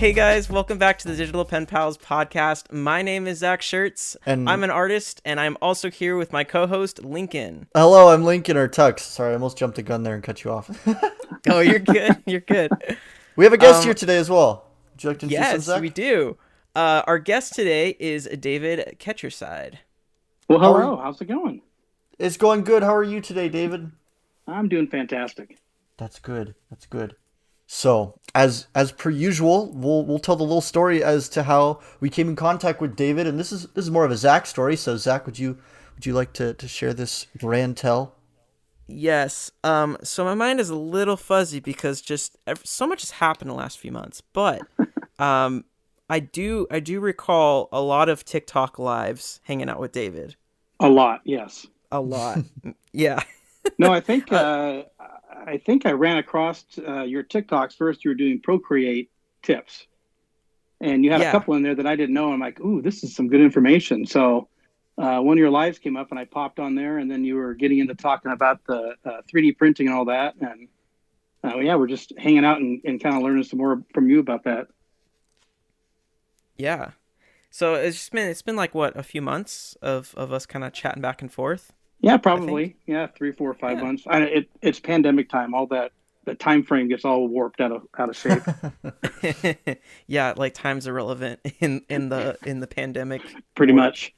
Hey guys, welcome back to the Digital Pen Pals podcast. My name is Zach Schertz. And I'm an artist, and I'm also here with my co-host, Lincoln. hello, I'm Lincoln or Tux. Sorry, I almost jumped the gun there and cut you off. Oh, you're good. You're good. We have a guest here today as well. Would you like to introduce him, Yes, Zach? we do. Our guest today is David Ketcherside. Well, How are hello. you? How's it going? It's going good. How are you today, David? I'm doing fantastic. That's good. That's good. So, as per usual, we'll tell the little story as to how we came in contact with David, and this is more of a Zach story. So, Zach, would you like to share this grand tell? Yes. So my mind is a little fuzzy because just so much has happened in the last few months, but I do recall a lot of TikTok lives hanging out with David. A lot, yes. A lot. Yeah. No, I think I ran across your TikToks first. You were doing Procreate tips, and you had a couple in there that I didn't know. I'm like, ooh, this is some good information. So one of your lives came up, and I popped on there, and then you were getting into talking about the 3D printing and all that, and we're just hanging out and kind of learning some more from you about that. Yeah. So it's been like what, a few months of us kind of chatting back and forth. Yeah, probably. Yeah, 3, 4, 5 months. It's pandemic time. All that the time frame gets all warped out of shape. Yeah, like time's irrelevant in the pandemic. Pretty much.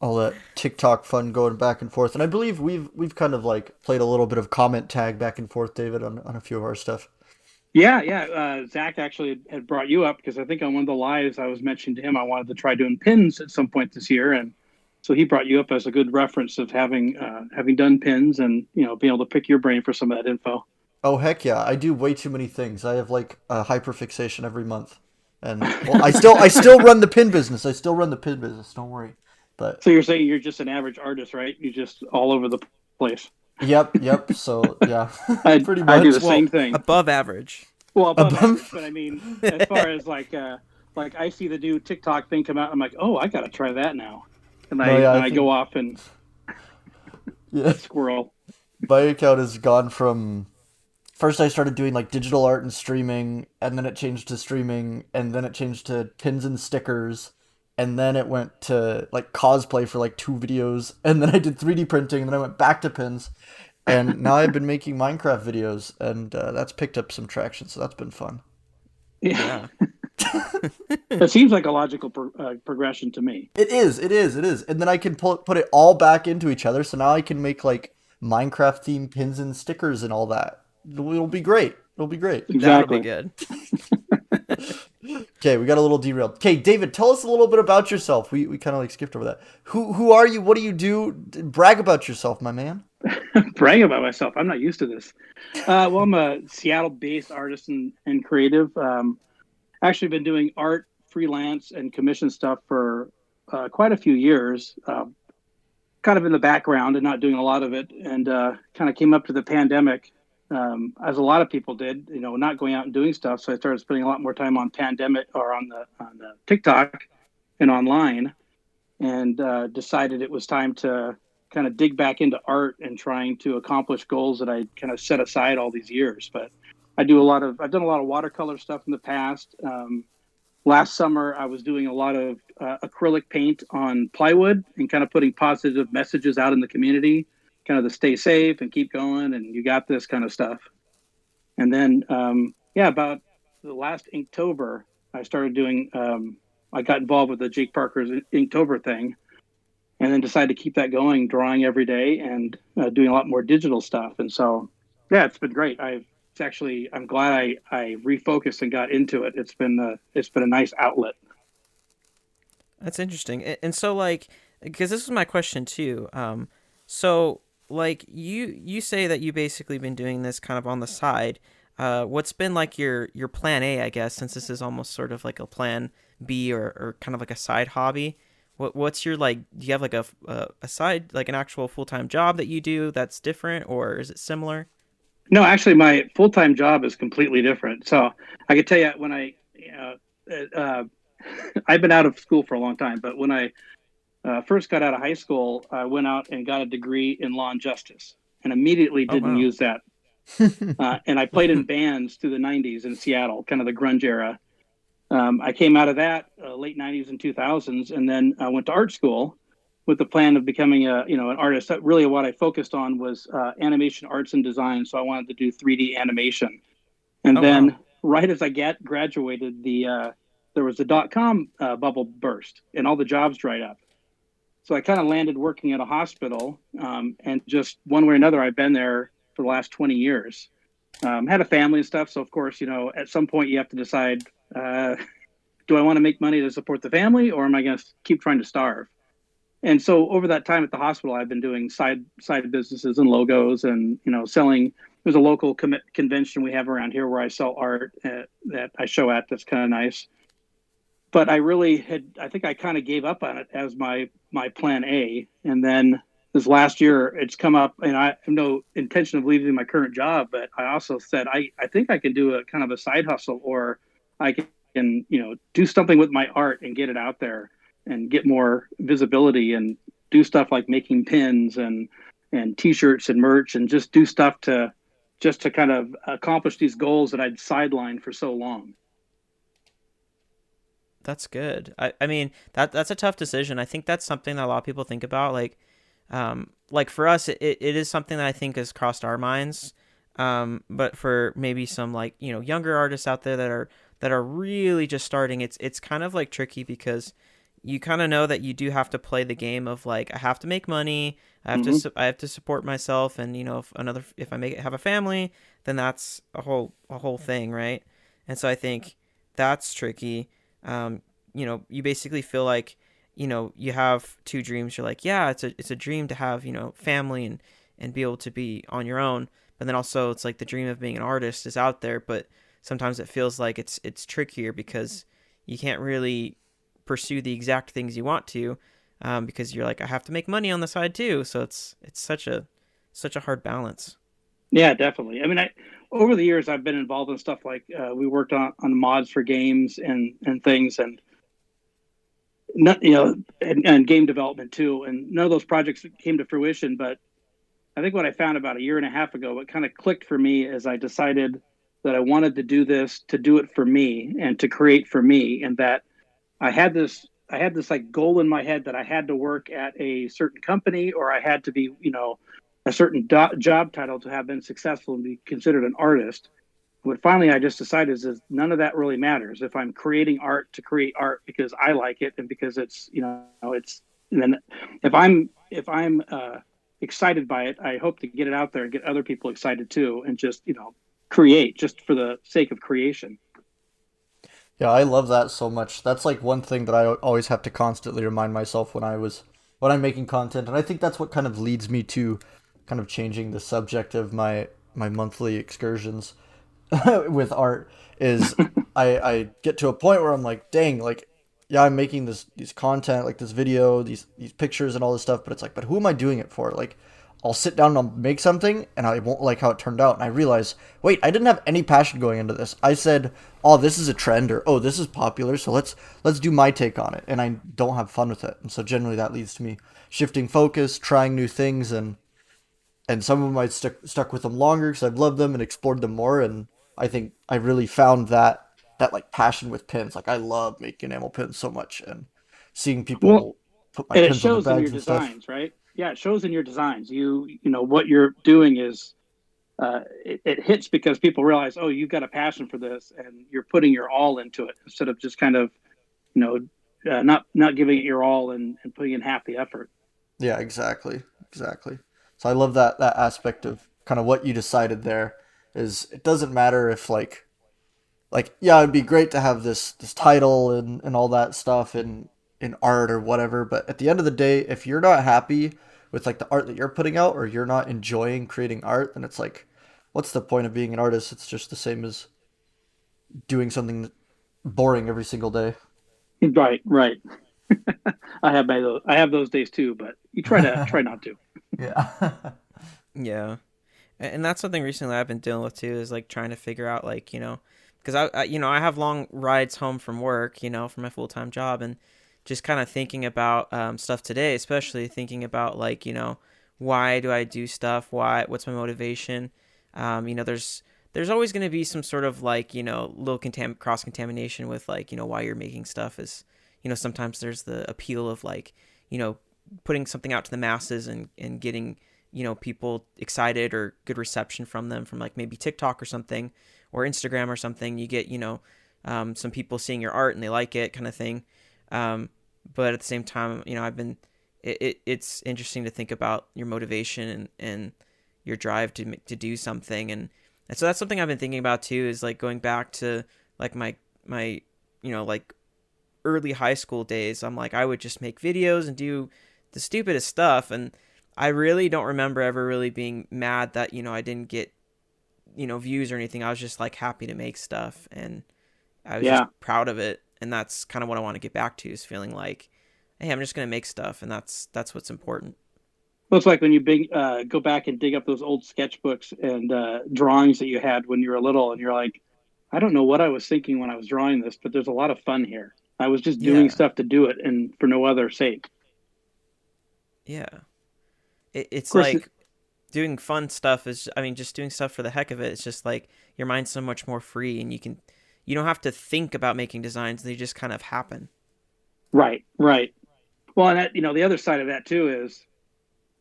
All that TikTok fun going back and forth, and I believe we've kind of like played a little bit of comment tag back and forth, David, on a few of our stuff. Yeah. Zach actually had brought you up because I think on one of the lives I was mentioning to him I wanted to try doing pins at some point this year, and so he brought you up as a good reference of having done pins and being able to pick your brain for some of that info. Oh heck yeah! I do way too many things. I have like a hyperfixation every month, and well, I still run the pin business. Don't worry. But so you're saying you're just an average artist, right? You're just all over the place. Yep. So yeah, pretty much. I do the same thing. Above average. Well, above average, but I mean, as far as like I see the new TikTok thing come out, I'm like, oh, I got to try that now, and I go off and squirrel. My account has gone from first I started doing like digital art and streaming, and then it changed to streaming, and then it changed to pins and stickers, and then it went to like cosplay for like 2 videos, and then I did 3D printing, and then I went back to pins, and now I've been making Minecraft videos, and that's picked up some traction, so that's been fun. Yeah. It seems like a logical progression to me. It is, and then I can put it all back into each other, so now I can make like Minecraft themed pins and stickers and all that. It'll be great. Exactly. That'll be good. Okay, we got a little derailed. Okay, David, tell us a little bit about yourself. We kind of like skipped over that. Who are you? What do you do? Brag about yourself, my man. Brag about myself. I'm not used to this. Well, I'm a Seattle-based artist and creative. Actually been doing art, freelance, and commission stuff for quite a few years. Kind of in the background and not doing a lot of it, and kind of came up to the pandemic, as a lot of people did, not going out and doing stuff. So I started spending a lot more time on pandemic or on the TikTok and online, and decided it was time to kind of dig back into art and trying to accomplish goals that I kind of set aside all these years. But I've done a lot of watercolor stuff in the past. Last summer, I was doing a lot of acrylic paint on plywood and kind of putting positive messages out in the community, kind of to stay safe and keep going and you got this kind of stuff. And then, about the last Inktober, I started doing, I got involved with the Jake Parker's Inktober thing, and then decided to keep that going, drawing every day and doing a lot more digital stuff. And so, yeah, it's been great. I'm glad I refocused and got into it. It's been a nice outlet. That's interesting. And so like, because this is my question too. So like you say that you basically been doing this kind of on the side. What's been like your plan A, I guess, since this is almost sort of like a plan B or kind of like a side hobby? What's your like? Do you have like a side, like an actual full-time job that you do that's different, or is it similar? No, actually, my full-time job is completely different. So I could tell you when I've been out of school for a long time, but when I first got out of high school, I went out and got a degree in law and justice, and immediately didn't use that And I played in bands through the '90s in Seattle, kind of the grunge era. I came out of that late '90s and 2000s, and then I went to art school with the plan of becoming an artist. That really what I focused on was animation arts and design. So I wanted to do 3D animation. And Oh wow. then right as I graduated, there was the .com bubble burst, and all the jobs dried up. So I kind of landed working at a hospital, and just one way or another, I've been there for the last 20 years. Had a family and stuff, so of course, at some point you have to decide: do I want to make money to support the family, or am I going to keep trying to starve? And so over that time at the hospital, I've been doing side businesses and logos, and selling. There's a local convention we have around here where I sell art that I show at. That's kind of nice. But I think I kind of gave up on it as my plan A. And then this last year it's come up, and I have no intention of leaving my current job, but I also said, I think I can do a kind of a side hustle, or I can, do something with my art and get it out there and get more visibility, and do stuff like making pins and t-shirts and merch, and just do stuff to kind of accomplish these goals that I'd sidelined for so long. That's good. I mean that's a tough decision. I think that's something that a lot of people think about. Like for us, it is something that I think has crossed our minds. But for maybe some like younger artists out there that are really just starting, it's kind of like tricky because you kind of know that you do have to play the game of like I have to make money, Mm-hmm. I have to support myself, and if I have a family, then that's a whole thing, right? And so I think that's tricky. You basically feel like you have two dreams. You're like, yeah, it's a dream to have family and be able to be on your own, but then also it's like the dream of being an artist is out there, but sometimes it feels like it's trickier because you can't really pursue the exact things you want to, because you're like I have to make money on the side too. So it's such a hard balance. Yeah, definitely. I mean, over the years I've been involved in stuff like we worked on mods for games and things, and not and game development too. And none of those projects came to fruition. But I think what I found about a year and a half ago, what kind of clicked for me is I decided that I wanted to do this, to do it for me and to create for me, and that I had this like goal in my head that I had to work at a certain company, or I had to be a certain job title to have been successful and be considered an artist. What finally I just decided is none of that really matters. If I'm creating art to create art because I like it and because it's and then if I'm excited by it, I hope to get it out there and get other people excited too, and just create just for the sake of creation. Yeah, I love that so much. That's like one thing that I always have to constantly remind myself when I'm making content, and I think that's what kind of leads me to kind of changing the subject of my monthly excursions with art is I get to a point where I'm like, dang, like yeah, I'm making these content, like this video, these pictures and all this stuff, but it's like, but who am I doing it for? Like I'll sit down and I'll make something and I won't like how it turned out. And I realize, wait, I didn't have any passion going into this. I said, oh, this is a trend, or oh, this is popular, so let's do my take on it. And I don't have fun with it. And so generally that leads to me shifting focus, trying new things, and some of them I stuck with them longer because I've loved them and explored them more. And I think I really found that like passion with pins. Like I love making enamel pins so much, and seeing Well, people put my and it pins on their shows in your bags and stuff. designs, right? Yeah, it shows in your designs. What you're doing is it hits because people realize, oh, you've got a passion for this, and you're putting your all into it instead of just kind of you know not giving it your all and putting in half the effort. Yeah, exactly. So I love that aspect of kind of what you decided there. Is it doesn't matter if like yeah, it'd be great to have this title and all that stuff in art or whatever, but at the end of the day, if you're not happy with like the art that you're putting out, or you're not enjoying creating art, then it's like what's the point of being an artist? It's just the same as doing something boring every single day. Right, right. I have those days too, but you try not to. Yeah. Yeah. And that's something recently I've been dealing with too, is like trying to figure out like because I have long rides home from work, from my full-time job, and just kind of thinking about stuff today, especially thinking about like why do I do stuff, what's my motivation, There's always going to be some sort of like, little cross contamination with like, why you're making stuff is, sometimes there's the appeal of like, putting something out to the masses and getting, people excited or good reception from them from like maybe TikTok or something or Instagram or something. You get, some people seeing your art and they like it kind of thing. But at the same time, it's interesting to think about your motivation and your drive to do something. And so that's something I've been thinking about too, is like going back to like my, like early high school days. I'm like, I would just make videos and do the stupidest stuff. And I really don't remember ever really being mad that, I didn't get, views or anything. I was just like happy to make stuff and I was just proud of it. And that's kind of what I want to get back to, is feeling like, hey, I'm just going to make stuff. And that's what's important. Well, it's like when you go back and dig up those old sketchbooks and drawings that you had when you were little, and you're like, I don't know what I was thinking when I was drawing this, but there's a lot of fun here. I was just doing stuff to do it and for no other sake. Yeah. It's like doing fun stuff just doing stuff for the heck of it. It's just like your mind's so much more free, and you don't have to think about making designs. They just kind of happen. Right. Well, and that, the other side of that too is,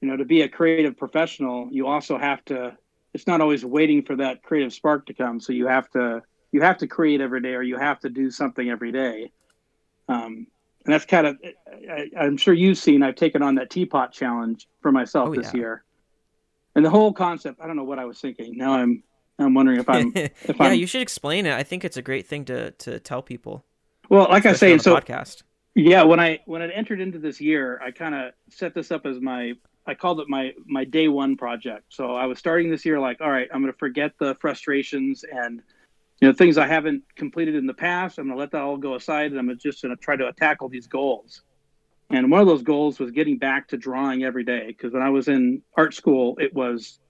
to be a creative professional, you also have to, it's not always waiting for that creative spark to come. So you have to create every day, or you have to do something every day. And that's kind of, I'm sure you've seen, I've taken on that Teapot challenge for myself this year. And the whole concept, I don't know what I was thinking. Now I'm wondering if I'm, you should explain it. I think it's a great thing to tell people. Well, like I say, on the podcast. Yeah, when I entered into this year, I kind of set this up as I called it my day one project. So I was starting this year like, all right, I'm going to forget the frustrations and, things I haven't completed in the past. I'm going to let that all go aside, and I'm just going to try to tackle these goals. And one of those goals was getting back to drawing every day. Because when I was in art school,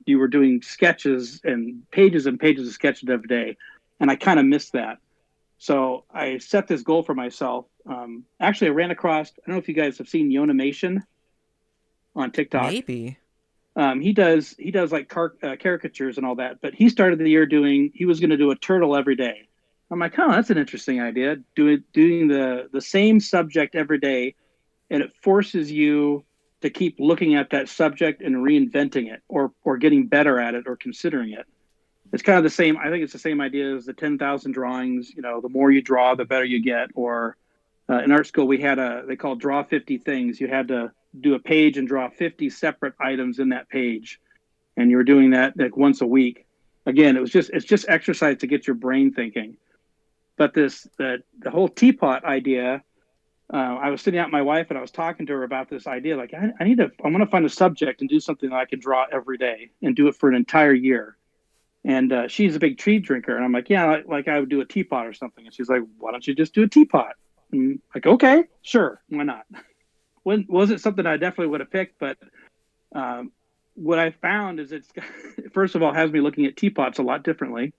you were doing sketches and pages of sketches every day. And I kind of missed that. So I set this goal for myself. Actually, I ran across, I don't know if you guys have seen Yonimation on TikTok. Maybe. He does like caricatures and all that, but he started the year he was going to do a turtle every day. I'm like, oh, that's an interesting idea. Doing the same subject every day, and it forces you to keep looking at that subject and reinventing it, or getting better at it, or considering it. It's kind of the same. I think it's the same idea as the 10,000 drawings. The more you draw, the better you get. Or in art school, we had they called draw 50 things. You had to do a page and draw 50 separate items in that page, and you were doing that like once a week. Again, it's just exercise to get your brain thinking. But the whole Teapot idea, I was sitting out with my wife and I was talking to her about this idea. Like, I want to find a subject and do something that I can draw every day and do it for an entire year. And she's a big tea drinker, and I'm like, yeah, like I would do a teapot or something. And she's like, why don't you just do a teapot? And I'm like, okay, sure, why not? Wasn't something I definitely would have picked, but what I found is it's first of all has me looking at teapots a lot differently.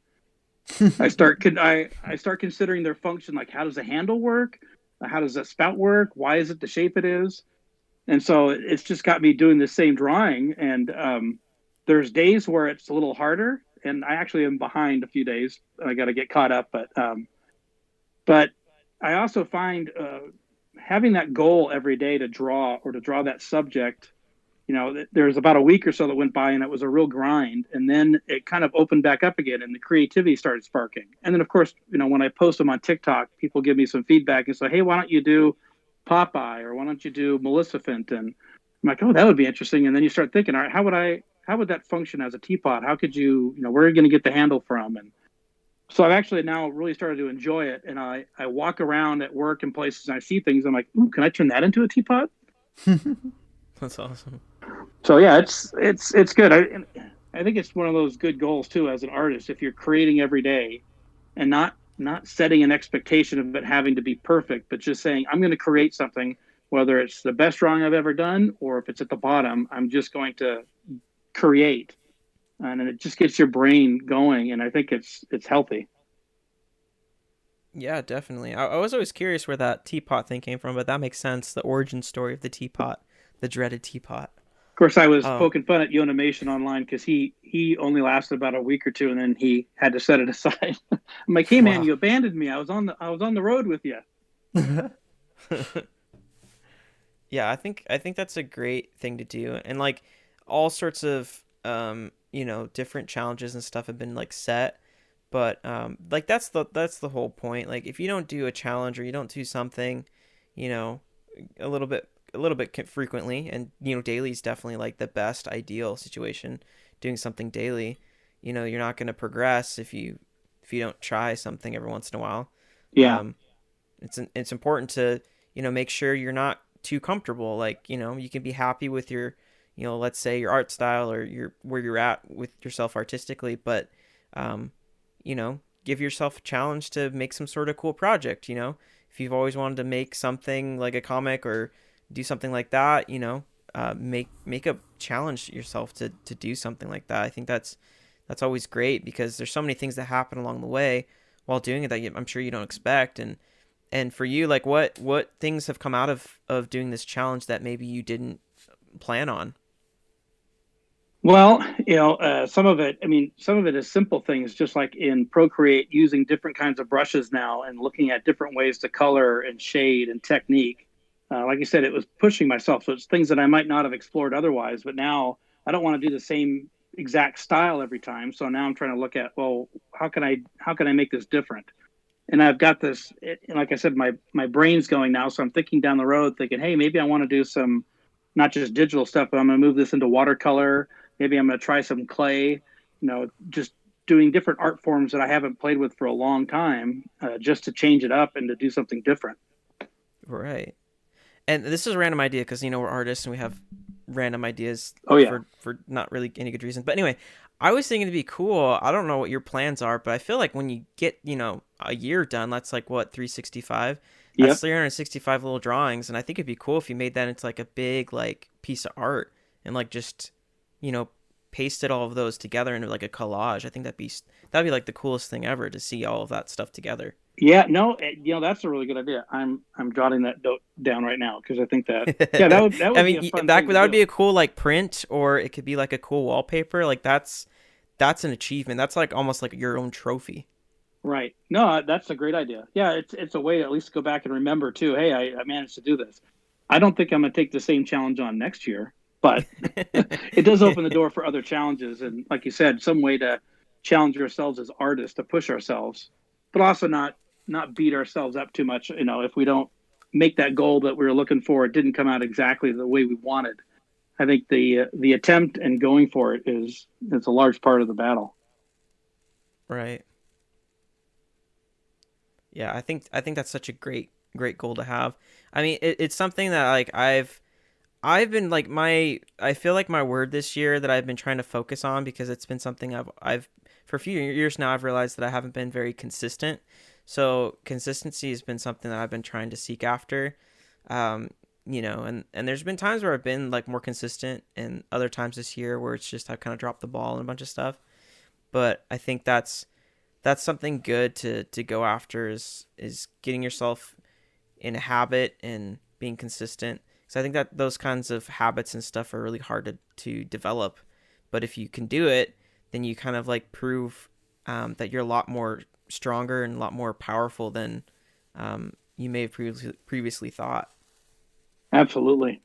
I start considering their function, like how does the handle work, how does the spout work, why is it the shape it is, and so it's just got me doing the same drawing. And there's days where it's a little harder, and I actually am behind a few days. I got to get caught up, but I also find having that goal every day to draw that subject, there's about a week or so that went by and it was a real grind. And then it kind of opened back up again and the creativity started sparking. And then of course, when I post them on TikTok, people give me some feedback and say, hey, why don't you do Popeye, or why don't you do Maleficent? And I'm like, oh, that would be interesting. And then you start thinking, all right, how would that function as a teapot? How could where are you going to get the handle from? And so I've actually now really started to enjoy it. And I walk around at work and places and I see things. I'm like, ooh, can I turn that into a teapot? That's awesome. So yeah, it's good. I think it's one of those good goals too, as an artist, if you're creating every day and not setting an expectation of it having to be perfect, but just saying, I'm going to create something, whether it's the best drawing I've ever done, or if it's at the bottom, I'm just going to create. And it just gets your brain going, and I think it's healthy. Yeah, definitely. I was always curious where that teapot thing came from, but that makes sense. The origin story of the teapot, the dreaded teapot. Of course, I was poking fun at Yonimation online because he he only lasted about a week or two, and then he had to set it aside. I'm like, hey man, Wow. you abandoned me. I was on the road with you. Yeah, I think that's a great thing to do. And like all sorts of different challenges and stuff have been like set, but like that's the whole point. Like if you don't do a challenge or you don't do something, you know, a little bit frequently, and daily is definitely like the best ideal situation. Doing something daily, you're not going to progress if you don't try something every once in a while. Yeah, um it's important to make sure you're not too comfortable. Like you can be happy with your let's say your art style or your where you're at with yourself artistically, but um give yourself a challenge to make some sort of cool project. If you've always wanted to make something like a comic or do something like that, make a challenge yourself to do something like that. I think that's always great because there's so many things that happen along the way while doing it that I'm sure you don't expect. And for you, like what things have come out of doing this challenge that maybe you didn't plan on? well, some of it, I mean, some of it is simple things, just like in Procreate, using different kinds of brushes now and looking at different ways to color and shade and technique. Like I said, it was pushing myself. So it's things that I might not have explored otherwise, but now I don't want to do the same exact style every time. So now I'm trying to look at, well, how can I make this different? And I've got this, like I said, my brain's going now. So I'm thinking down the road, thinking, hey, maybe I want to do some, not just digital stuff, but I'm going to move this into watercolor. Maybe I'm going to try some clay. Just doing different art forms that I haven't played with for a long time, just to change it up and to do something different. Right. And this is a random idea because we're artists and we have random ideas Oh yeah, for not really any good reason. But anyway, I was thinking it'd be cool. I don't know what your plans are, but I feel like when you get a year done, that's like what 365. That's yep, 365 little drawings, and I think it'd be cool if you made that into like a big like piece of art and like just you know pasted all of those together into like a collage. I think that'd be like the coolest thing ever to see all of that stuff together. yeah. No, that's a really good idea. I'm jotting that note down right now because I think that, yeah, that I would be mean, a fun that thing to that would do. be a cool like print, or it could be like a cool wallpaper. Like that's an achievement. That's like almost like your own trophy. Right. No, that's a great idea. Yeah, it's a way to at least go back and remember too. Hey, I managed to do this. I don't think I'm going to take the same challenge on next year, but it does open the door for other challenges. And like you said, some way to challenge ourselves as artists to push ourselves, but also not beat ourselves up too much. If we don't make that goal that we were looking for, it didn't come out exactly the way we wanted. I think the attempt and going for it is a large part of the battle. Right. Yeah, I think that's such a great goal to have. I mean, it's something that like I've been like I feel like my word this year that I've been trying to focus on because it's been something I've for a few years now I've realized that I haven't been very consistent. So consistency has been something that I've been trying to seek after. And there's been times where I've been like more consistent and other times this year where it's just I've kind of dropped the ball and a bunch of stuff. But I think that's something good to go after is getting yourself in a habit and being consistent. So I think that those kinds of habits and stuff are really hard to develop. But if you can do it, then you kind of like prove that you're a lot more stronger and a lot more powerful than you may have previously thought. Absolutely.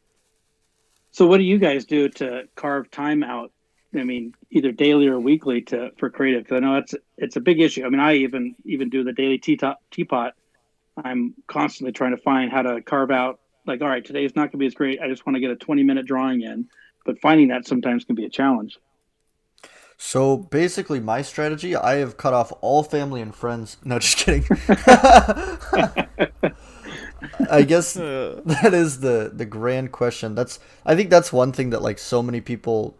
So what do you guys do to carve time out? I mean, either daily or weekly to for creative? Because I know it's a big issue. I mean, I even do the daily teapot. I'm constantly trying to find how to carve out. Like, all right, today's not going to be as great. I just want to get a 20-minute drawing in, but finding that sometimes can be a challenge. So basically, my strategy, I have cut off all family and friends. No, just kidding. I guess that is the grand question. I think that's one thing that like so many people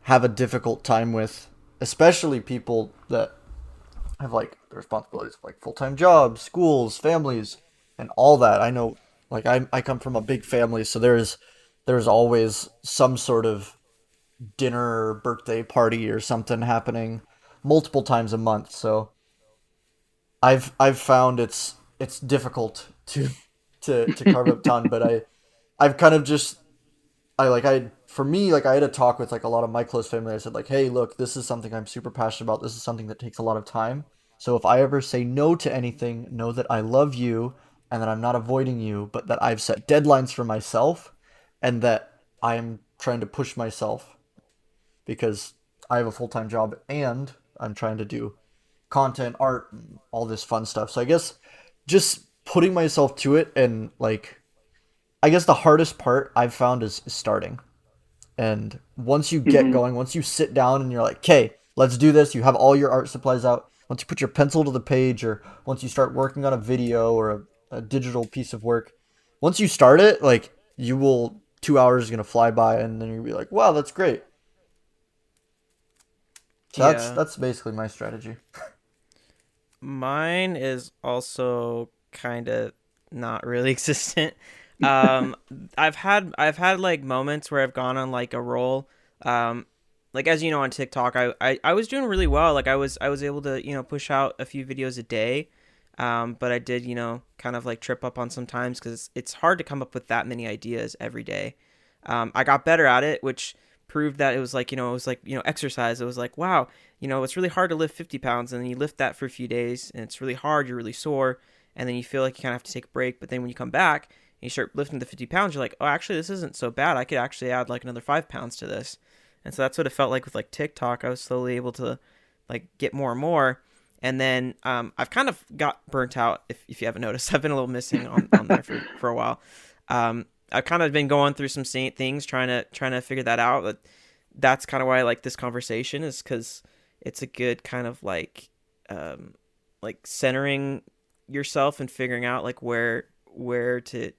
have a difficult time with, especially people that have like the responsibilities of like full-time jobs, schools, families, and all that. I know like I come from a big family, so there's always some sort of dinner or birthday party or something happening multiple times a month. So I've found it's difficult to carve up time, but I've kind of just I for me, like I had a talk with like a lot of my close family. I said like, hey, look, this is something I'm super passionate about. This is something that takes a lot of time. So if I ever say no to anything, know that I love you and that I'm not avoiding you, but that I've set deadlines for myself and that I'm trying to push myself because I have a full-time job and I'm trying to do content, art, and all this fun stuff. So I guess just putting myself to it and like I guess the hardest part I've found is starting. And once you get Hmm. going, once you sit down and you're like, okay, let's do this, you have all your art supplies out. Once you put your pencil to the page, or once you start working on a video or a digital piece of work, once you start it, like you will, 2 hours is gonna fly by, and then you'll be like, wow, that's great. So that's Yeah. that's basically my strategy. Mine is also kind of not really existent. Um, I've had like moments where I've gone on like a roll. Um, like as you know on TikTok, I was doing really well. Like I was able to push out a few videos a day. But I did kind of like trip up on some times because it's hard to come up with that many ideas every day. I got better at it, which proved that it was like exercise. It was like, wow, it's really hard to lift 50 pounds. And then you lift that for a few days and it's really hard. You're really sore. And then you feel like you kind of have to take a break. But then when you come back and you start lifting the 50 pounds, you're like, oh, actually, this isn't so bad. I could actually add like another 5 pounds to this. And so that's what it felt like with like TikTok. I was slowly able to like get more and more. And then I've kind of got burnt out. If you haven't noticed, I've been a little missing on there for a while. I've kind of been going through some things, trying to figure that out. But that's kind of why I like this conversation, is because it's a good kind of like centering yourself and figuring out like where to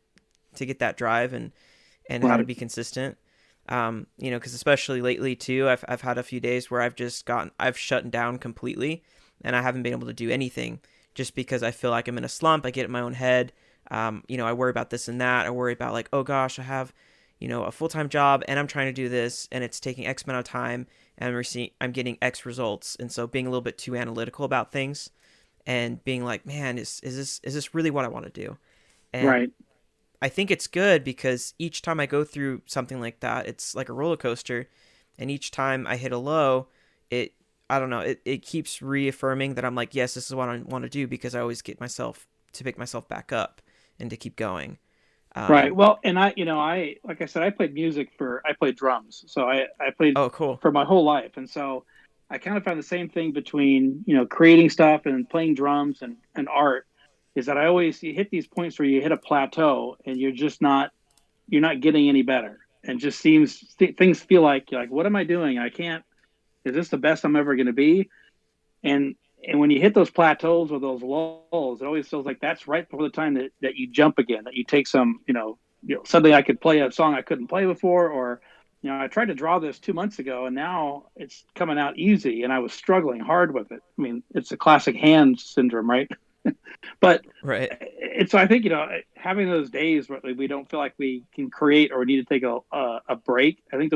get that drive and how to Right. be consistent. Because especially lately too, I've had a few days where I've shut down completely, and I haven't been able to do anything just because I feel like I'm in a slump. I get in my own head. I worry about this and that. I worry about like, oh gosh, I have, a full time job and I'm trying to do this and it's taking X amount of time and I'm getting X results. And so being a little bit too analytical about things and being like, man, is this really what I want to do? And Right. I think it's good because each time I go through something like that, it's like a roller coaster. And each time I hit a low, it, I don't know, it keeps reaffirming that I'm like, yes, this is what I want to do, because I always get myself to pick myself back up and to keep going. Right. Um, Well, and like I said, I played drums. So I played oh, cool. for my whole life. And so I kind of found the same thing between, creating stuff and playing drums and art, is that you hit these points where you hit a plateau and you're not getting any better. And just things feel like, you're like, what am I doing? Is this the best I'm ever going to be? And when you hit those plateaus or those lulls, it always feels like that's right before the time that you jump again, that you take some, suddenly I could play a song I couldn't play before, or, I tried to draw this 2 months ago and now it's coming out easy and I was struggling hard with it. I mean, it's a classic hand syndrome, right? But Right. so I think, having those days where we don't feel like we can create or need to take a break, I think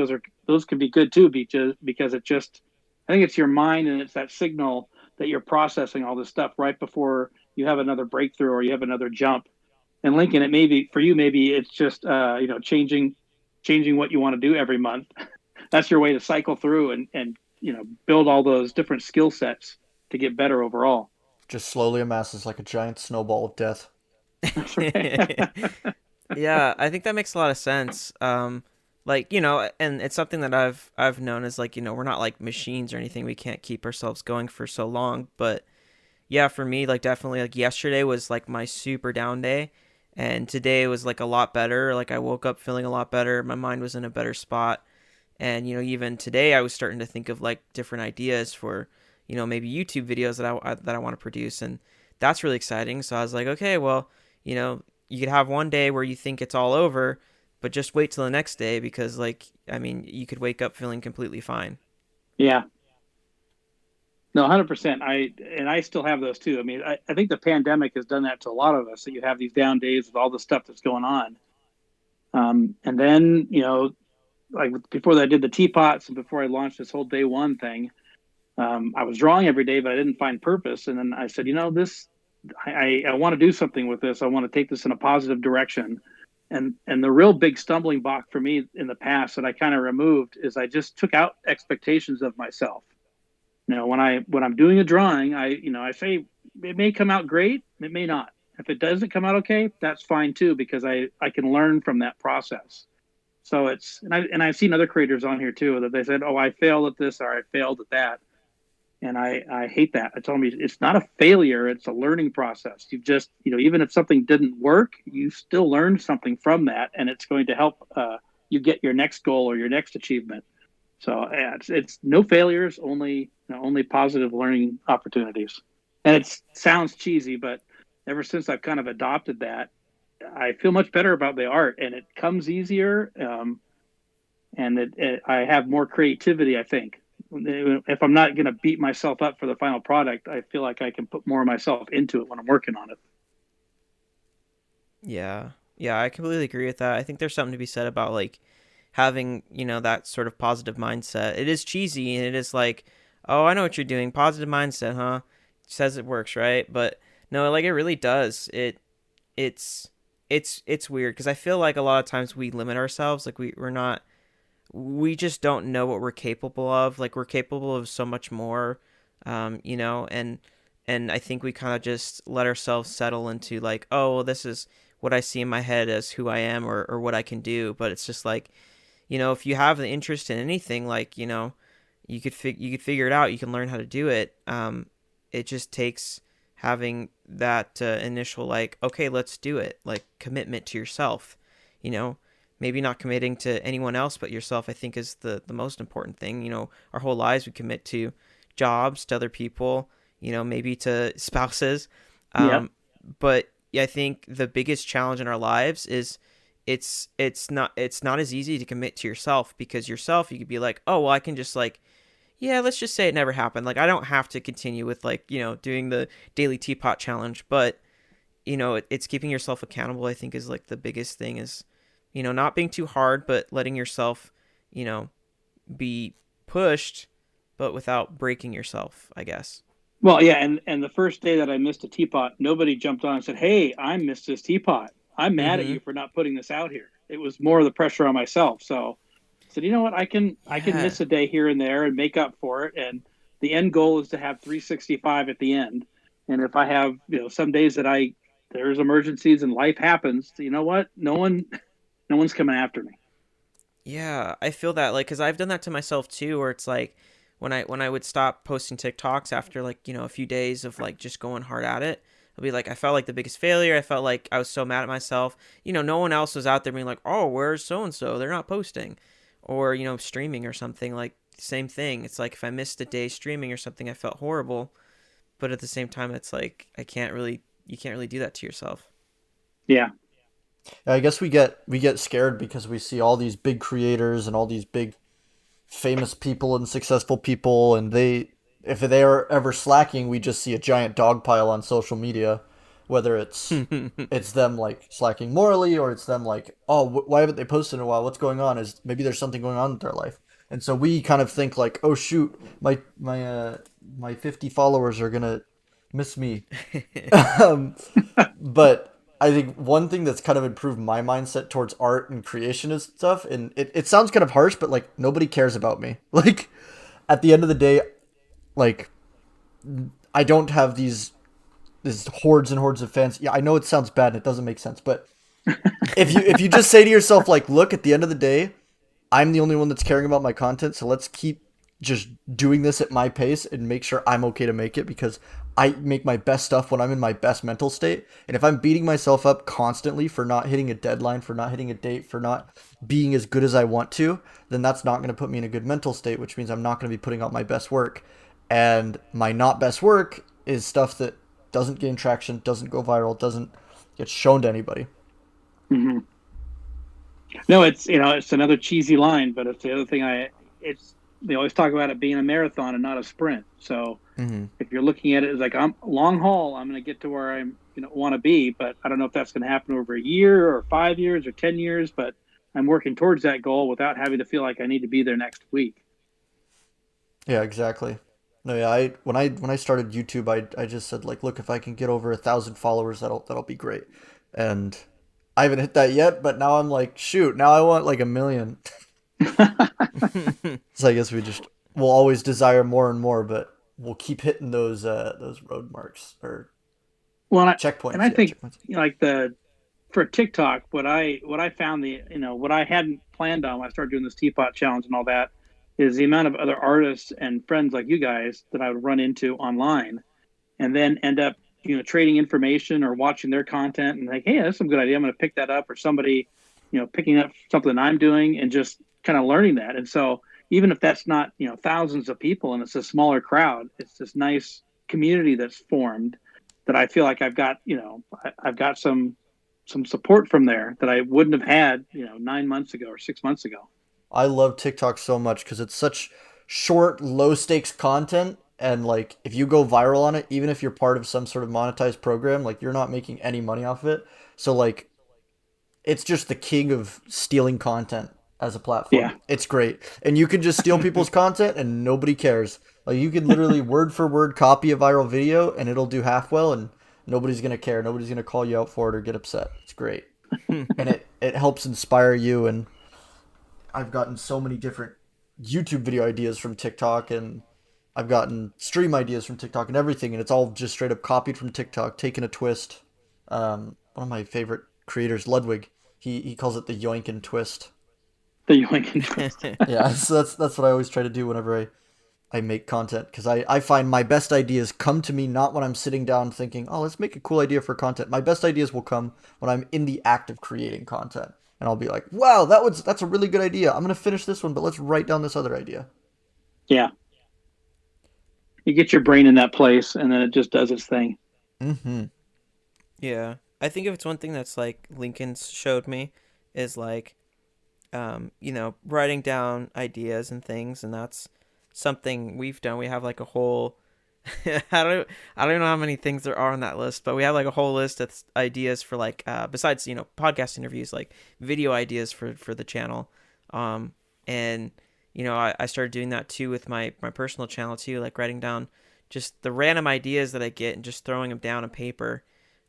those can be good too, because I think it's your mind and it's that signal that you're processing all this stuff right before you have another breakthrough or you have another jump. And Lincoln, it may be for you, maybe it's just changing what you want to do every month. That's your way to cycle through and build all those different skill sets to get better overall. Just slowly amasses like a giant snowball of death. That's right. Yeah, I think that makes a lot of sense. Like, and it's something that I've known as like, we're not like machines or anything. We can't keep ourselves going for so long. But yeah, for me, like definitely like yesterday was like my super down day, and today was like a lot better. Like I woke up feeling a lot better. My mind was in a better spot. And even today I was starting to think of like different ideas for, maybe YouTube videos that I want to produce, and that's really exciting. So I was like, okay, well, you could have one day where you think it's all over, but just wait till the next day, because like I mean, you could wake up feeling completely fine. Yeah. No, 100%. I still have those too. I mean, I think the pandemic has done that to a lot of us. That you have these down days with all the stuff that's going on. And then, like before that, I did the teapots and before I launched this whole day one thing, I was drawing every day, but I didn't find purpose. And then I said, I want to do something with this. I want to take this in a positive direction. And the real big stumbling block for me in the past that I kind of removed is I just took out expectations of myself. When I'm doing a drawing, I say it may come out great, it may not. If it doesn't come out okay, that's fine too, because I can learn from that process. So I've seen other creators on here too that they said, "Oh, I failed at this or I failed at that," and I hate that. I told me it's not a failure; it's a learning process. You just even if something didn't work, you still learned something from that, and it's going to help you get your next goal or your next achievement. So yeah, it's no failures, only positive learning opportunities. And it sounds cheesy, but ever since I've kind of adopted that, I feel much better about the art, and it comes easier. And I have more creativity. I think if I'm not going to beat myself up for the final product, I feel like I can put more of myself into it when I'm working on it. Yeah. Yeah, I completely agree with that. I think there's something to be said about like having, that sort of positive mindset. It is cheesy and it is like, oh, I know what you're doing. Positive mindset, huh? Says it works, right? But no, like it really does. It's it's weird because I feel like a lot of times we limit ourselves. Like we're not we just don't know what we're capable of. Like we're capable of so much more, and I think we kind of just let ourselves settle into like, oh, well, this is what I see in my head as who I am or what I can do. But it's just like, if you have the interest in anything, like, you could figure it out. You can learn how to do it. It just takes having that initial like, okay, let's do it, like commitment to yourself. You know, maybe not committing to anyone else but yourself. I think is the most important thing. Our whole lives we commit to jobs, to other people. Maybe to spouses. Yeah. But yeah, I think the biggest challenge in our lives is it's not as easy to commit to yourself because yourself you could be like, oh well, I can just like, yeah, let's just say it never happened. Like I don't have to continue with like doing the daily teapot challenge, but it's keeping yourself accountable. I think is like the biggest thing is not being too hard, but letting yourself you know be pushed, but without breaking yourself, I guess. Well, yeah, and the first day that I missed a teapot, nobody jumped on and said, "Hey, I missed this teapot. I'm mad at Mm-hmm. you for not putting this out here." It was more of the pressure on myself. So I said, "You know what? I can Yeah. miss a day here and there and make up for it. And the end goal is to have 365 at the end. And if I have, some days that there's emergencies and life happens, you know what? No one's coming after me." Yeah, I feel that like cuz I've done that to myself too where it's like when I would stop posting TikToks after like, a few days of like just going hard at it, I'll be like I felt like the biggest failure. I felt like I was so mad at myself. No one else was out there being like, "Oh, where's so and so? They're not posting." Or, streaming or something like same thing. It's like if I missed a day streaming or something, I felt horrible, but at the same time it's like I can't really you can't really do that to yourself. Yeah. Yeah, I guess we get scared because we see all these big creators and all these big famous people and successful people, and if they are ever slacking, we just see a giant dog pile on social media, whether it's them like slacking morally or it's them like, oh, why haven't they posted in a while? What's going on? Is maybe there's something going on in their life, and so we kind of think like, oh shoot, my 50 followers are gonna miss me. um, but I think one thing that's kind of improved my mindset towards art and creation and stuff, and it sounds kind of harsh, but like nobody cares about me. Like at the end of the day, like I don't have these hordes and hordes of fans. Yeah, I know it sounds bad and it doesn't make sense, but if you just say to yourself like, look, at the end of the day, I'm the only one that's caring about my content, so let's keep just doing this at my pace and make sure I'm okay to make it because I make my best stuff when I'm in my best mental state. And if I'm beating myself up constantly for not hitting a deadline, for not hitting a date, for not being as good as I want to, then that's not going to put me in a good mental state, which means I'm not going to be putting out my best work. And my not best work is stuff that doesn't gain traction, doesn't go viral, doesn't get shown to anybody. Hmm. No, it's another cheesy line, but it's the other thing. It's they always talk about it being a marathon and not a sprint. So Mm-hmm. if you're looking at it as like I'm long haul, I'm going to get to where I'm want to be, but I don't know if that's going to happen over a year or 5 years or 10 years. But I'm working towards that goal without having to feel like I need to be there next week. Yeah, exactly. No, yeah, I when I started YouTube, I just said like, look, if I can get over 1,000 followers, that'll be great. And I haven't hit that yet, but now I'm like, shoot, now I want like 1 million. So I guess we'll always desire more and more, but we'll keep hitting those road marks or Well, and checkpoints. I Yeah, think checkpoints. like the for TikTok, what I found what I hadn't planned on when I started doing this Teapot challenge and all that is the amount of other artists and friends like you guys that I would run into online and then end up trading information or watching their content and like, hey, that's some good idea. I'm going to pick that up, or somebody picking up something that I'm doing and just kind of learning that. And so even if that's not thousands of people and it's a smaller crowd, it's this nice community that's formed that I feel like I've got some support from there that I wouldn't have had 9 months ago or 6 months ago. I love TikTok so much because it's such short, low stakes content. And like, if you go viral on it, even if you're part of some sort of monetized program, like you're not making any money off of it. So like, it's just the king of stealing content as a platform. Yeah, It's great. And you can just steal people's content and nobody cares. Like you can literally word for word copy a viral video and it'll do half well and nobody's going to care. Nobody's going to call you out for it or get upset. It's great. And it helps inspire you. And I've gotten so many different YouTube video ideas from TikTok, and I've gotten stream ideas from TikTok and everything, and it's all just straight up copied from TikTok, taken a twist. One of my favorite creators, Ludwig, he calls it the yoink and twist. the yoink and twist. Yeah, so that's what I always try to do whenever I make content, because I find my best ideas come to me not when I'm sitting down thinking, oh, let's make a cool idea for content. My best ideas will come when I'm in the act of creating content. And I'll be like, wow, that's a really good idea. I'm gonna finish this one, but let's write down this other idea. Yeah, you get your brain in that place, and then it just does its thing. Mm-hmm. Yeah. I think if it's one thing that's like Lincoln's showed me is like writing down ideas and things, and that's something we've done. We have like a whole I don't know how many things there are on that list, but we have like a whole list of ideas for like besides podcast interviews, like video ideas for the channel. And I started doing that too with my personal channel too, like writing down just the random ideas that I get and just throwing them down on paper,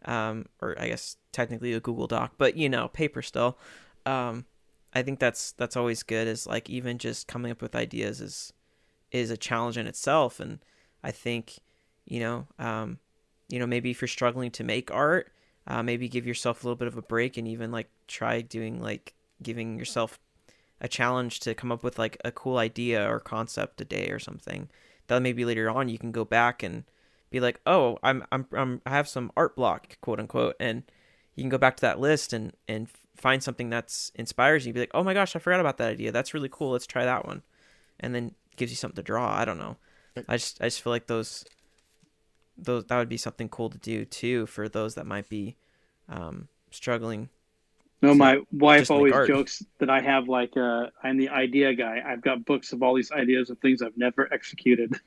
or I guess technically a Google Doc, but paper still. I think that's always good, is like even just coming up with ideas is a challenge in itself. And I think maybe if you're struggling to make art, maybe give yourself a little bit of a break and even like try doing like giving yourself a challenge to come up with like a cool idea or concept a day or something that maybe later on you can go back and be like, oh, I have some art block, quote unquote, and you can go back to that list and find something that's inspires you. Be like, oh my gosh, I forgot about that idea. That's really cool. Let's try that one, and then gives you something to draw. I don't know. I just feel like those that would be something cool to do too for those that might be struggling No, to my wife just make always art. jokes that I have like I'm the idea guy. I've got books of all these ideas of things I've never executed.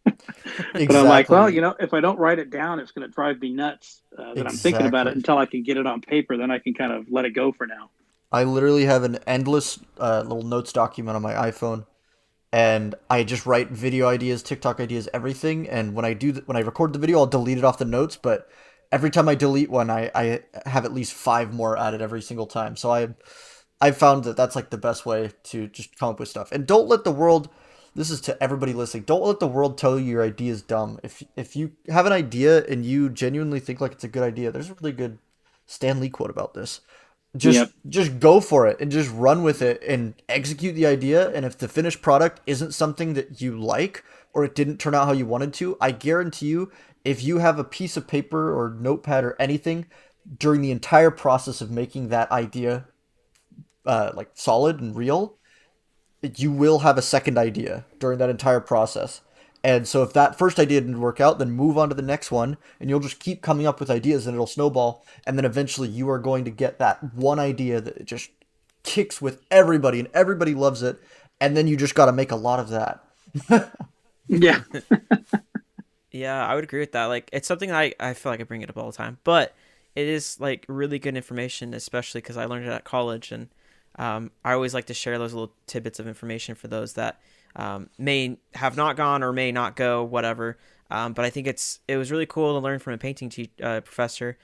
But I'm like, well, Exactly. if I don't write it down, it's going to drive me nuts that I'm thinking about it Exactly. until I can get it on paper. Then I can kind of let it go for now. I literally have an endless little notes document on my iPhone, and I just write video ideas, TikTok ideas, everything. And when I record the video, I'll delete it off the notes. But every time I delete one, I have at least five more added every single time. So I've found that that's like the best way to just come up with stuff. And don't let the world. This is to everybody listening. Don't let the world tell you your idea is dumb. If you have an idea and you genuinely think like it's a good idea, there's a really good Stan Lee quote about this. just Yep. just go for it and just run with it and execute the idea. And if the finished product isn't something that you like, or it didn't turn out how you wanted to, I guarantee you, if you have a piece of paper or notepad or anything during the entire process of making that idea like solid and real, you will have a second idea during that entire process. And so if that first idea didn't work out, then move on to the next one, and you'll just keep coming up with ideas and it'll snowball. And then eventually you are going to get that one idea that just kicks with everybody and everybody loves it. And then you just got to make a lot of that. Yeah. Yeah, I would agree with that. Like, it's something I feel like I bring it up all the time, but it is like really good information, especially because I learned it at college, and I always like to share those little tidbits of information for those that may have not gone or may not go, whatever. But I think it was really cool to learn from a painting professor,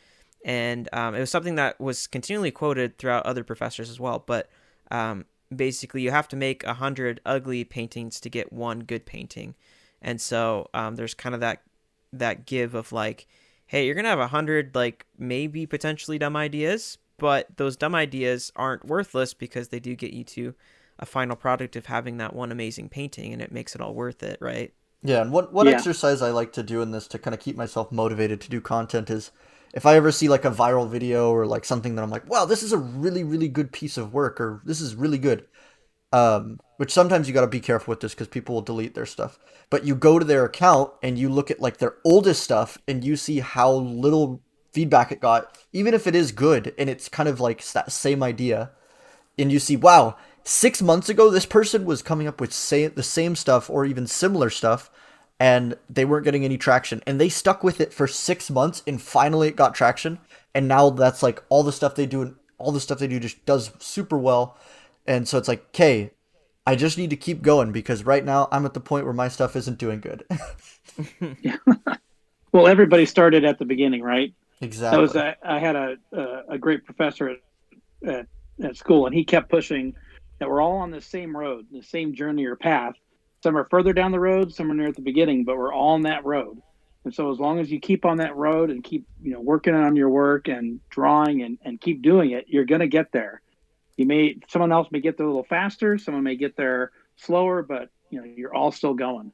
And it was something that was continually quoted throughout other professors as well. But basically, you have to make 100 ugly paintings to get one good painting. And so there's kind of that give of like, hey, you're gonna have 100 like maybe potentially dumb ideas, but those dumb ideas aren't worthless because they do get you to a final product of having that one amazing painting, and it makes it all worth it, right? Yeah, and what Yeah. exercise I like to do in this to kind of keep myself motivated to do content is if I ever see like a viral video or like something that I'm like, wow, this is a really, really good piece of work, or this is really good. Which sometimes you got to be careful with this because people will delete their stuff. But you go to their account and you look at like their oldest stuff and you see how little feedback it got, even if it is good and it's kind of like that same idea. And you see, wow, 6 months ago, this person was coming up with the same stuff or even similar stuff, and they weren't getting any traction. And they stuck with it for 6 months, and finally it got traction. And now that's like all the stuff they do, and all the stuff they do just does super well. And so it's like, okay, I just need to keep going because right now I'm at the point where my stuff isn't doing good. Yeah. Well, everybody started at the beginning, right? That was Exactly. I had a great professor at, at school, and he kept pushing that we're all on the same road, the same journey or path. Some are further down the road, some are near at the beginning, but we're all on that road. And so as long as you keep on that road and keep, working on your work and drawing and keep doing it, you're gonna get there. Someone else may get there a little faster, someone may get there slower, but you're all still going.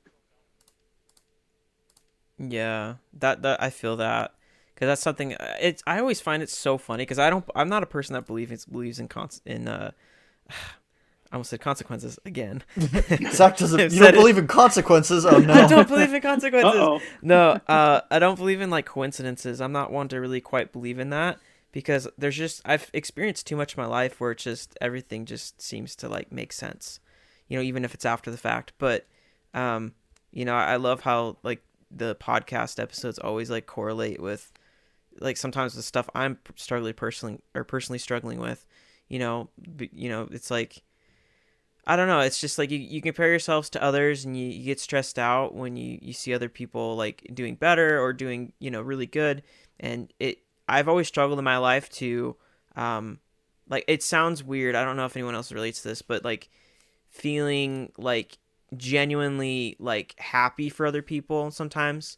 Yeah, that I feel that because that's something. I always find it so funny because I'm not a person that believes in I almost said consequences again. Zach doesn't. I've You don't said it. believe in consequences? Oh I no. don't believe in consequences. Uh-oh. No, I don't believe in like coincidences. I'm not one to really quite believe in that because I've experienced too much in my life where it's just everything just seems to like make sense, even if it's after the fact. But, I love how like the podcast episodes always like correlate with like sometimes the stuff I'm personally struggling with, it's like I don't know. It's just like you compare yourselves to others and you get stressed out when you see other people like doing better or doing, really good. And I've always struggled in my life to, like, it sounds weird. I don't know if anyone else relates to this, but like feeling like genuinely like happy for other people sometimes,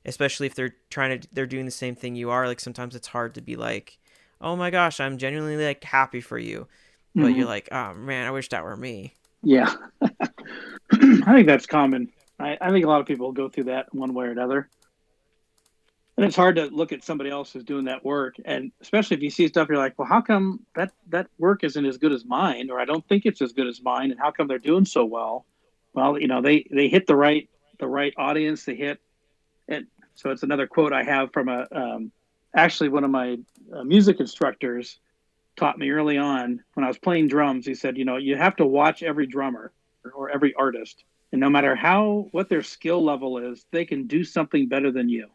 especially if they're doing the same thing you are. Like sometimes it's hard to be like, oh my gosh, I'm genuinely like happy for you. But Hmm. you're like, oh man, I wish that were me. Yeah. I think that's common. I think a lot of people go through that one way or another. And it's hard to look at somebody else who's doing that work. And especially if you see stuff, you're like, well, how come that work isn't as good as mine? Or I don't think it's as good as mine. And how come they're doing so well? Well, they hit the right audience. They hit it. So it's another quote I have from actually one of my music instructors taught me early on when I was playing drums. He said, you have to watch every drummer or every artist. And no matter what their skill level is, they can do something better than you.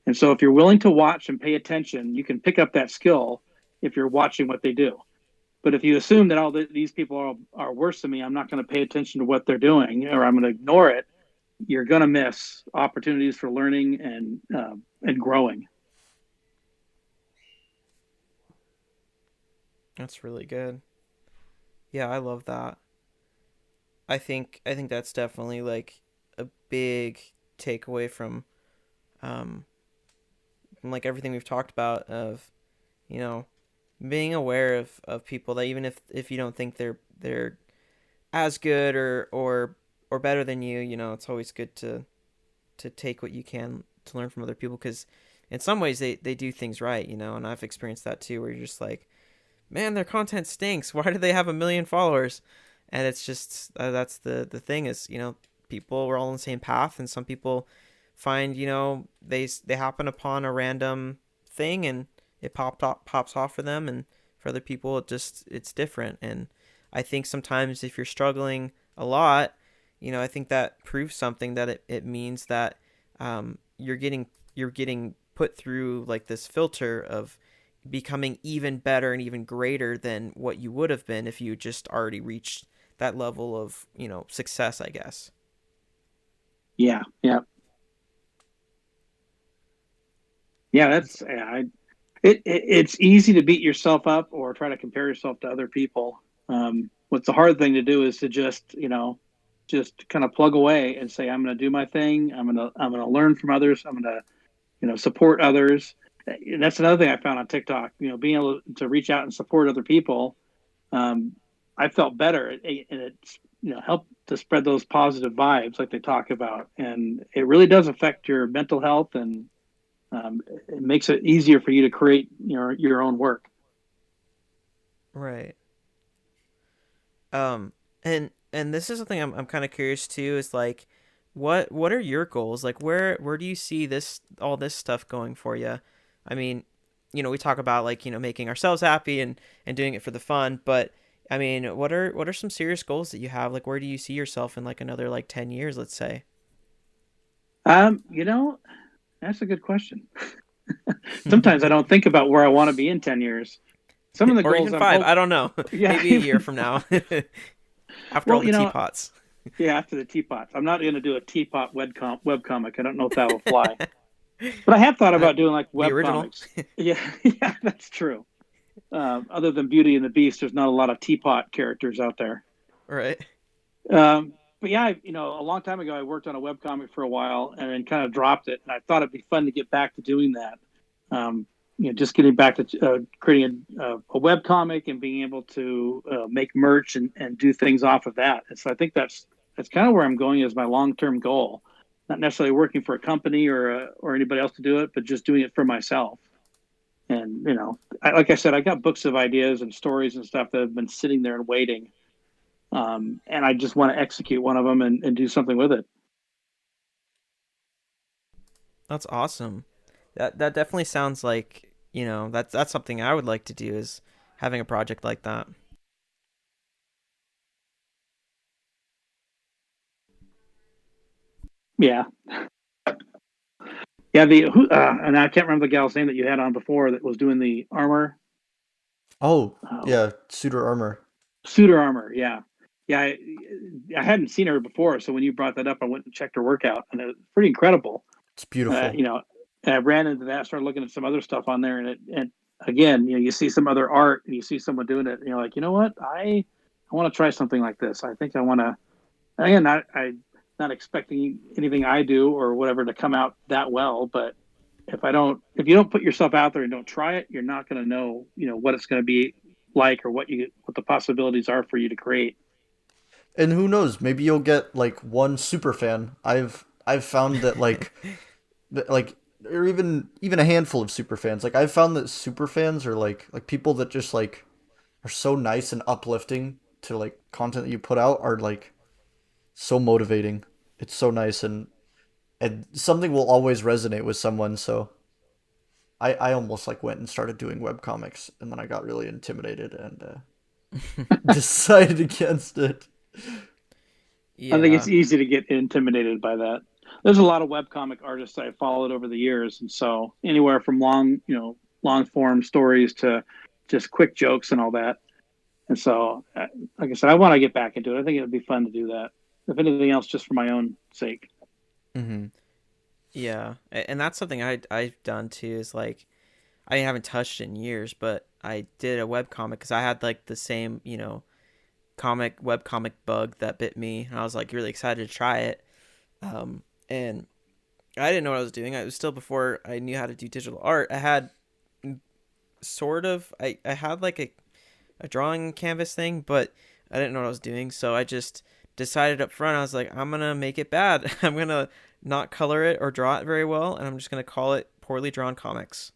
And so if you're willing to watch and pay attention, you can pick up that skill if you're watching what they do. But if you assume that these people are worse than me, I'm not going to pay attention to what they're doing, or I'm going to ignore it. You're going to miss opportunities for learning and growing. That's really good. Yeah, I love that. I think that's definitely like a big takeaway um from like everything we've talked about of, you know, being aware of people that even if you don't think they're as good or better than you, it's always good to take what you can to learn from other people because in some ways they do things right, and I've experienced that too where you're just like, man, their content stinks. Why do they have 1 million followers? And it's just that's the thing is, people were all on the same path, and some people find, they happen upon a random thing and it pops off for them, and for other people it's different. And I think sometimes if you're struggling a lot, I think that proves something that it means that you're getting put through like this filter of becoming even better and even greater than what you would have been if you just already reached that level of, success, I guess. Yeah, yeah, yeah. That's I It's easy to beat yourself up or try to compare yourself to other people. What's the hard thing to do is to just, just kind of plug away and say, I'm going to do my thing. I'm going to learn from others. I'm going to, support others. And that's another thing I found on TikTok, being able to reach out and support other people. Um, I felt better, and it's, helped to spread those positive vibes like they talk about. And it really does affect your mental health, and it makes it easier for you to create your own work. Right. And this is something I'm kind of curious too, is like what are your goals? Like where do you see this all this stuff going for you? I mean, we talk about like, making ourselves happy and doing it for the fun, but I mean, what are some serious goals that you have? Like where do you see yourself in like another like 10 years, let's say? Um, you know, that's a good question. Sometimes I don't think about where I want to be in 10 years. Some of the Or goals even I'm 5, hope I don't know. yeah, Maybe a year from now. After all well, the teapots. yeah, after the teapots. I'm not going to do a teapot web comic. I don't know if that will fly. But I have thought Uh, about doing like be web original. comics. Yeah, yeah, that's true. Other than Beauty and the Beast, there's not a lot of teapot characters out there. Right. But yeah, a long time ago, I worked on a web comic for a while and then kind of dropped it. And I thought it'd be fun to get back to doing that. Um, just getting back to creating a web comic and being able to make merch and do things off of that. And so I think that's kind of where I'm going as my long term goal. Not necessarily working for a company or anybody else to do it, but just doing it for myself. And like I said, I got books of ideas and stories and stuff that have been sitting there and waiting. And I just want to execute one of them and do something with it. That's awesome. That definitely sounds like, that's something I would like to do, is having a project like that. Yeah, yeah. And I can't remember the gal's name that you had on before that was doing the armor. Oh, Uh, yeah, suitor armor. Suitor armor. Yeah, yeah. I hadn't seen her before, so when you brought that up, I went and checked her workout, and it was pretty incredible. It's beautiful. And I ran into that, started looking at some other stuff on there, and again, you see some other art, and you see someone doing it, and you're like, you know what, I want to try something like this. I think I want to. Again, I not expecting anything I do or whatever to come out that well, but if you don't put yourself out there and don't try it, you're not going to know, what it's going to be like or what the possibilities are for you to create. And who knows, maybe you'll get like one super fan. I've found that like or even a handful of super fans. Like I've found that super fans are like people that just like are so nice and uplifting to like content that you put out are like so motivating. It's so nice and something will always resonate with someone, so I almost like went and started doing web comics and then I got really intimidated and decided against it. I think it's Yeah. easy to get intimidated by that. There's a lot of webcomic artists I've followed over the years, and so anywhere from long form stories to just quick jokes and all that. And so, like I said, I want to get back into it. I think it would be fun to do that. If anything else, just for my own sake. Hmm. Yeah. And that's something I've done too, is like I haven't touched it in years, but I did a web comic because I had like the same, web comic bug that bit me, and I was like really excited to try it. And I didn't know what I was doing. It was still before I knew how to do digital art. I had I had like a drawing canvas thing, but I didn't know what I was doing. So I just decided up front, I was like, I'm gonna make it bad. I'm gonna not color it or draw it very well, and I'm just gonna call it Poorly Drawn Comics.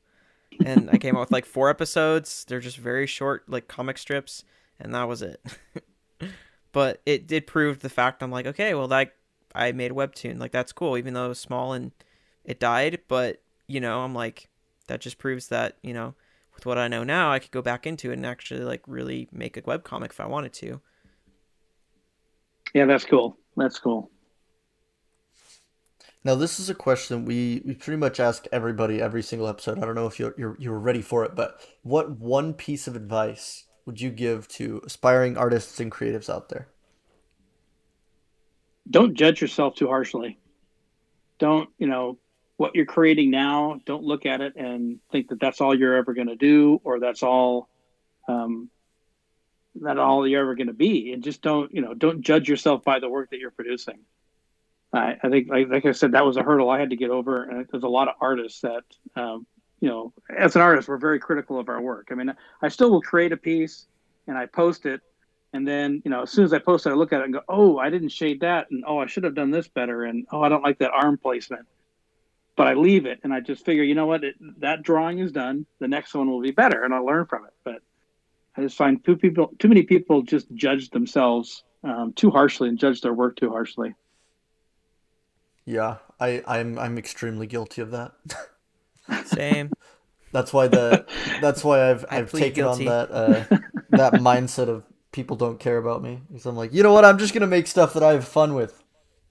And I came out with like 4 episodes. They're just very short, like comic strips, and that was it. But it did prove the fact. I'm like, okay, well, that I made a webtoon. Like that's cool, even though it was small and it died. But I'm like, that just proves that with what I know now, I could go back into it and actually like really make a webcomic if I wanted to. Yeah, that's cool. That's cool. Now this is a question we pretty much ask everybody every single episode. I don't know if you're ready for it, but what one piece of advice would you give to aspiring artists and creatives out there? Don't judge yourself too harshly. Don't what you're creating now, don't look at it and think that that's all you're ever going to do, or that's um, all you're ever going to be. And just don't judge yourself by the work that you're producing. I think, like I said, that was a hurdle I had to get over. And there's a lot of artists that, as an artist, we're very critical of our work. I mean, I still will create a piece and I post it. And then, as soon as I post it, I look at it and go, oh, I didn't shade that. And, oh, I should have done this better. And, oh, I don't like that arm placement. But I leave it and I just figure, you know what, that drawing is done. The next one will be better and I'll learn from it. But I just find too many people just judge themselves too harshly and judge their work too harshly. Yeah, I'm extremely guilty of that. Same. That's why I've plead taken guilty. on that mindset of people don't care about me. Because I'm like, you know what? I'm just gonna make stuff that I have fun with,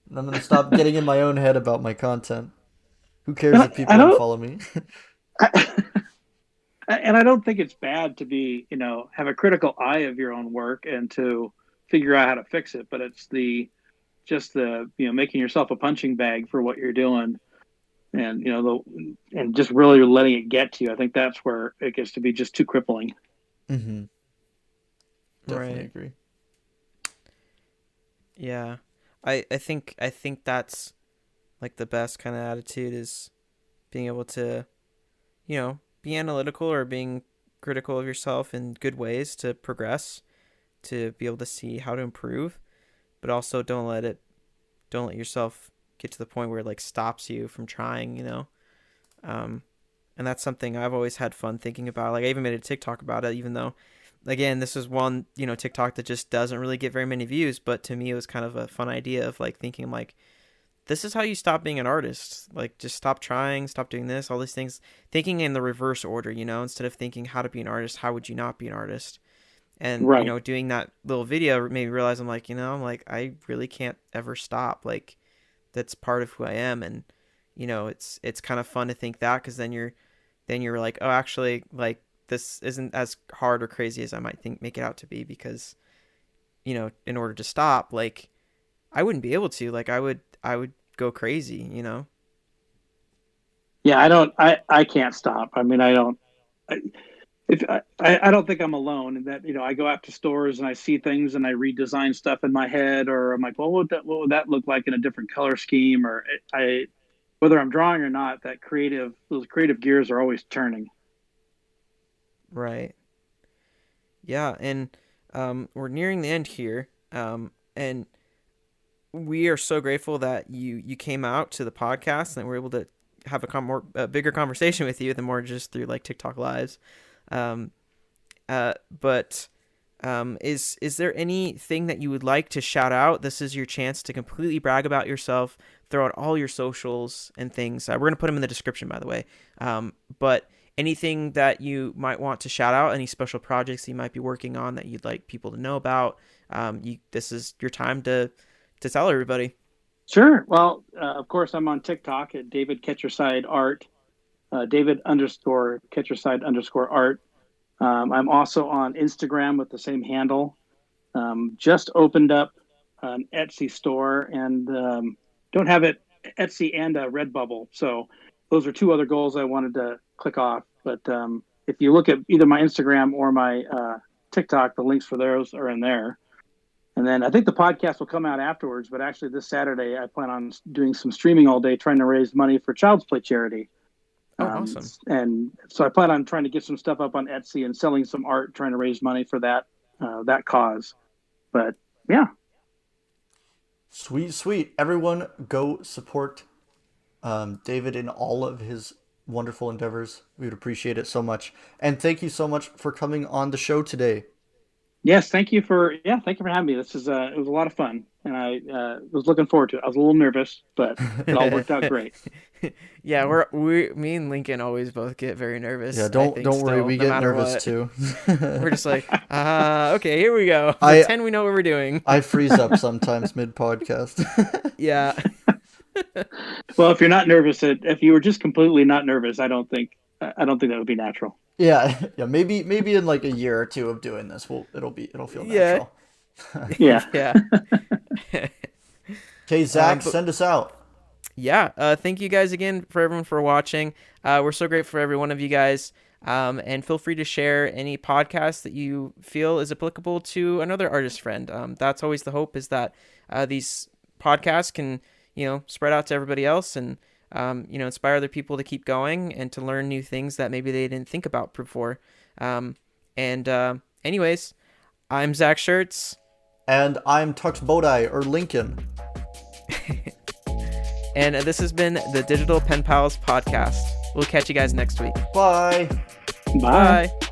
and I'm gonna stop getting in my own head about my content. Who cares if people I don't, unfollow me? and I don't think it's bad to be, have a critical eye of your own work and to figure out how to fix it. But it's making yourself a punching bag for what you're doing, and and just really letting it get to you. I think that's where it gets to be just too crippling. Mm-hmm. Definitely Right. agree. Yeah. I think that's like the best kind of attitude is being able to, be analytical or being critical of yourself in good ways to progress, to be able to see how to improve, but also don't let yourself get to the point where it like stops you from trying. Um, and that's something I've always had fun thinking about. Like I even made a TikTok about it, even though, again, this is one TikTok that just doesn't really get very many views. But to me, it was kind of a fun idea of like thinking like, this is how you stop being an artist. Like just stop trying, stop doing this, all these things. Thinking in the reverse order, instead of thinking how to be an artist, how would you not be an artist? And Right. doing that little video made me realize I really can't ever stop. Like that's part of who I am, and it's kind of fun to think that because then you're like, oh, actually, like this isn't as hard or crazy as I might make it out to be, because in order to stop, like I wouldn't be able to, like I would go crazy. Yeah, I can't stop. I mean, I don't. I, if I don't think I'm alone in that. I go out to stores and I see things and I redesign stuff in my head, or I'm like, well, what would that look like in a different color scheme? Or whether I'm drawing or not, those creative gears are always turning. Right. Yeah, and we're nearing the end here, and we are so grateful that you came out to the podcast and that we're able to have a bigger conversation with you than more just through like TikTok lives. Um, but is there anything that you would like to shout out? This is your chance to completely brag about yourself, throw out all your socials and things. We're gonna put them in the description, by the way. But anything that you might want to shout out, any special projects you might be working on that you'd like people to know about, this is your time to tell everybody. Sure. Well, of course, I'm on TikTok at David Ketcherside Art, David underscore Ketcherside underscore art. I'm also on Instagram with the same handle. Just opened up an Etsy store and don't have it Etsy and Redbubble. So those are two other goals I wanted to click off. But if you look at either my Instagram or my TikTok, the links for those are in there. And then I think the podcast will come out afterwards. But actually, this Saturday, I plan on doing some streaming all day, trying to raise money for Child's Play charity. Oh, awesome. And so I plan on trying to get some stuff up on Etsy and selling some art, trying to raise money for that cause. But yeah. Sweet, sweet. Everyone go support David in all of his wonderful endeavors. We would appreciate it so much. And thank you so much for coming on the show today. Yes, thank you for having me. This is it was a lot of fun, and I was looking forward to it. I was a little nervous, but it all worked out great. Yeah, me and Lincoln always both get very nervous. Yeah, don't worry, we no get matter nervous what. too. We're just like, okay, here we go. I- Pretend we know what we're doing. I freeze up sometimes mid podcast. Yeah. Well, if you're not nervous, if you were just completely not nervous, I don't think that would be natural. Yeah. Maybe in like a year or two of doing this, it'll feel Yeah. natural. Yeah. Yeah. Okay, Zach, But- send us out. yeah, thank you guys again for everyone for watching. We're so grateful for every one of you guys. And feel free to share any podcast that you feel is applicable to another artist friend. That's always the hope, is that these podcasts can, spread out to everybody else and, inspire other people to keep going and to learn new things that maybe they didn't think about before. Anyways, I'm Zach Schertz. And I'm Tux Bodai, or Lincoln. And this has been the Digital Pen Pals podcast. We'll catch you guys next week. Bye. Bye. Bye.